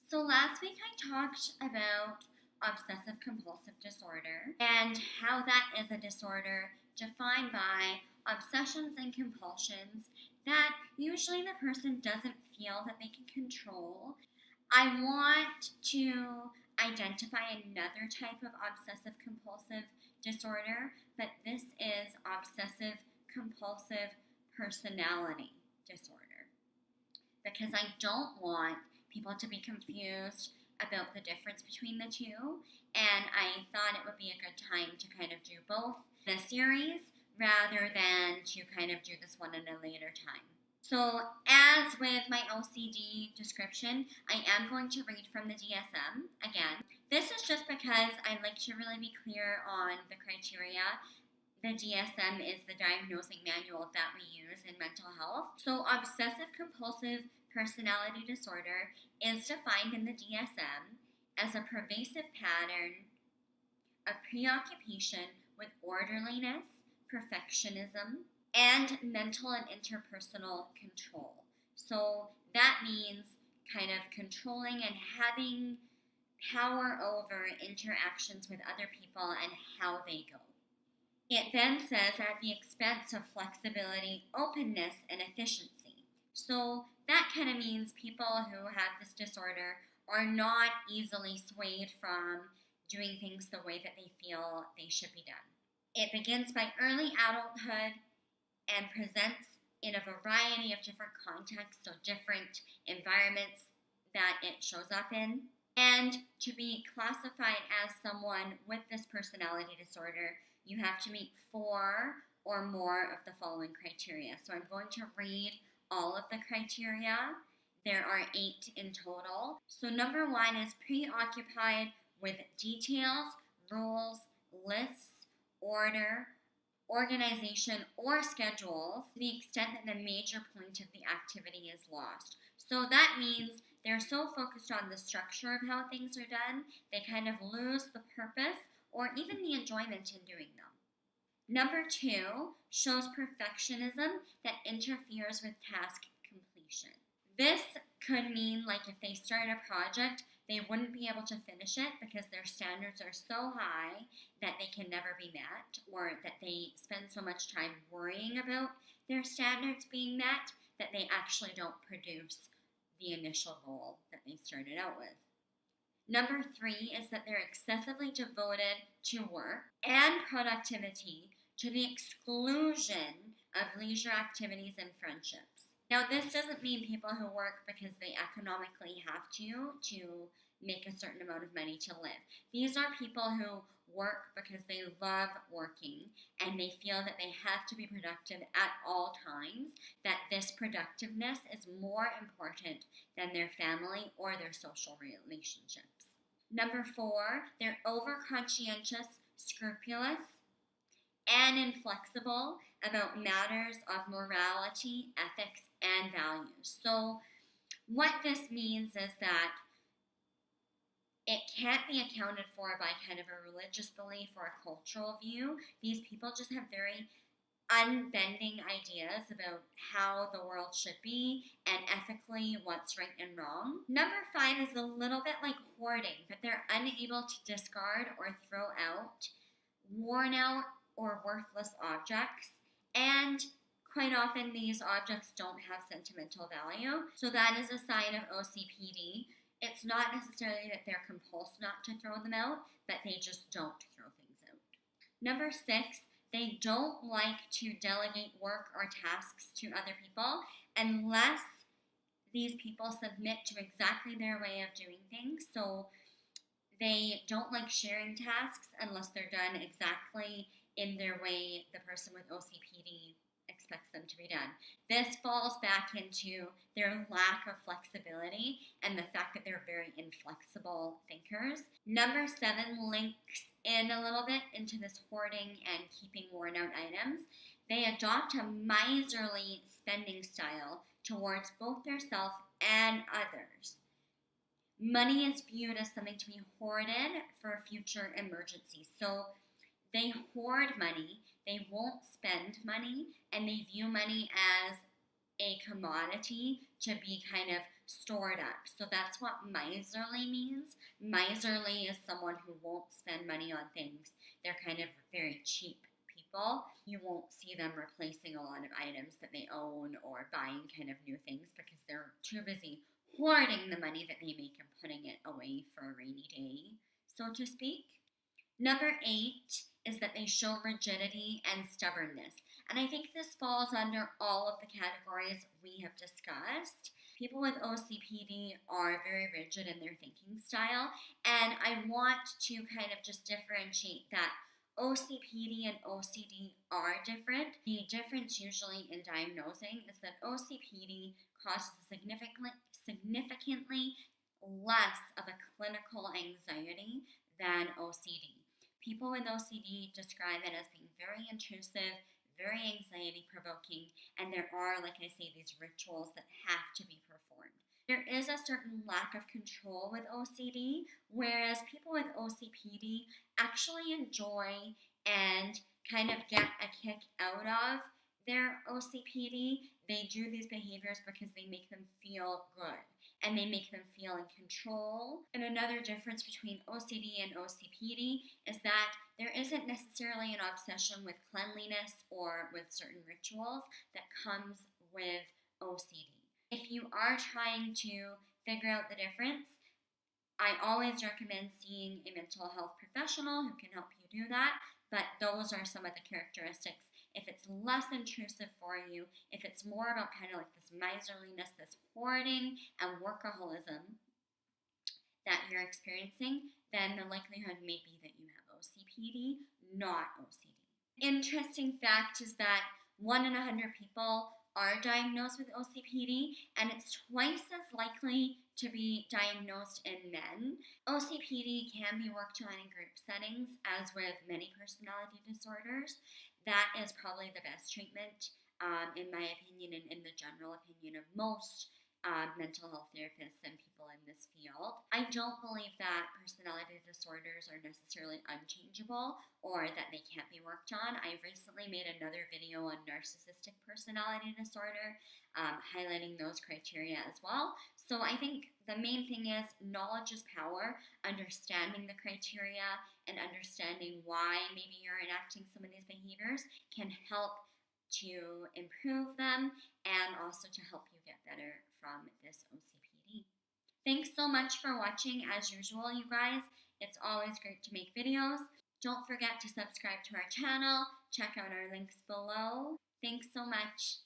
So last week I talked about obsessive compulsive disorder and how that is a disorder defined by obsessions and compulsions that usually the person doesn't feel that they can control. I want to identify another type of obsessive compulsive disorder, but this is obsessive compulsive personality disorder because I don't want people to be confused about the difference between the two, and I thought it would be a good time to kind of do both in a series rather than to kind of do this one in a later time. So, as with my OCD description, I am going to read from the DSM again. This is just because I like to really be clear on the criteria. The DSM is the diagnosing manual that we use in mental health. So, obsessive compulsive personality disorder is defined in the DSM as a pervasive pattern of preoccupation with orderliness, perfectionism, and mental and interpersonal control. So that means kind of controlling and having power over interactions with other people and how they go. It then says at the expense of flexibility, openness, and efficiency. So that kind of means people who have this disorder are not easily swayed from doing things the way that they feel they should be done. It begins by early adulthood and presents in a variety of different contexts, so different environments that it shows up in. And to be classified as someone with this personality disorder, you have to meet 4 or more of the following criteria. So I'm going to read all of the criteria. There are 8 in total. So number 1 is preoccupied with details, rules, lists, order, organization, or schedules to the extent that the major point of the activity is lost. So that means they're so focused on the structure of how things are done, they kind of lose the purpose or even the enjoyment in doing them. Number 2 shows perfectionism that interferes with task completion. This could mean like if they start a project, they wouldn't be able to finish it because their standards are so high that they can never be met, or that they spend so much time worrying about their standards being met that they actually don't produce the initial goal that they started out with. Number 3 is that they're excessively devoted to work and productivity to the exclusion of leisure activities and friendships. Now, this doesn't mean people who work because they economically have to make a certain amount of money to live. These are people who work because they love working and they feel that they have to be productive at all times, that this productiveness is more important than their family or their social relationships. Number 4, they're over-conscientious, scrupulous, and inflexible about matters of morality, ethics, and values. So what this means is that it can't be accounted for by kind of a religious belief or a cultural view. These people just have very unbending ideas about how the world should be and ethically what's right and wrong. Number 5 is a little bit like hoarding, but they're unable to discard or throw out worn out or worthless objects, and quite often these objects don't have sentimental value, so that is a sign of OCPD. It's not necessarily that they're compulsed not to throw them out, but they just don't throw things out. Number 6, they don't like to delegate work or tasks to other people unless these people submit to exactly their way of doing things. So they don't like sharing tasks unless they're done exactly in their way the person with OCPD expects them to be done. This falls back into their lack of flexibility and the fact that they're very inflexible thinkers. Number 7 links in a little bit into this hoarding and keeping worn out items. They adopt a miserly spending style towards both themselves and others. Money is viewed as something to be hoarded for future emergencies. So they hoard money, they won't spend money, and they view money as a commodity to be kind of stored up. So that's what miserly means. Miserly is someone who won't spend money on things. They're kind of very cheap people. You won't see them replacing a lot of items that they own or buying kind of new things because they're too busy hoarding the money that they make and putting it away for a rainy day, so to speak. Number 8 is that they show rigidity and stubbornness. And I think this falls under all of the categories we have discussed. People with OCPD are very rigid in their thinking style, and I want to kind of just differentiate that OCPD and OCD are different. The difference usually in diagnosing is that OCPD causes significantly less of a clinical anxiety than OCD. People with OCD describe it as being very intrusive, very anxiety provoking, and there are, like I say, these rituals that have to be performed. There is a certain lack of control with OCD, whereas people with OCPD actually enjoy and kind of get a kick out of their OCPD. They do these behaviors because they make them feel good and they make them feel in control. And another difference between OCD and OCPD is that there isn't necessarily an obsession with cleanliness or with certain rituals that comes with OCD. If you are trying to figure out the difference, I always recommend seeing a mental health professional who can help you do that, but those are some of the characteristics. If it's less intrusive for you, if it's more about kind of like this miserliness, this hoarding and workaholism that you're experiencing, then the likelihood may be that you have OCPD, not OCD. Interesting fact is that 1 in 100 people are diagnosed with OCPD, and it's twice as likely to be diagnosed in men. OCPD can be worked on in group settings, as with many personality disorders. That is probably the best treatment, in my opinion, and in the general opinion of most mental health therapists and people in this field. I don't believe that personality disorders are necessarily unchangeable or that they can't be worked on. I recently made another video on narcissistic personality disorder, highlighting those criteria as well. So I think the main thing is knowledge is power. Understanding the criteria and understanding why maybe you're enacting some of these behaviors can help to improve them and also to help you get better from this OCPD. Thanks so much for watching. As usual, you guys, it's always great to make videos. Don't forget to subscribe to our channel. Check out our links below. Thanks so much.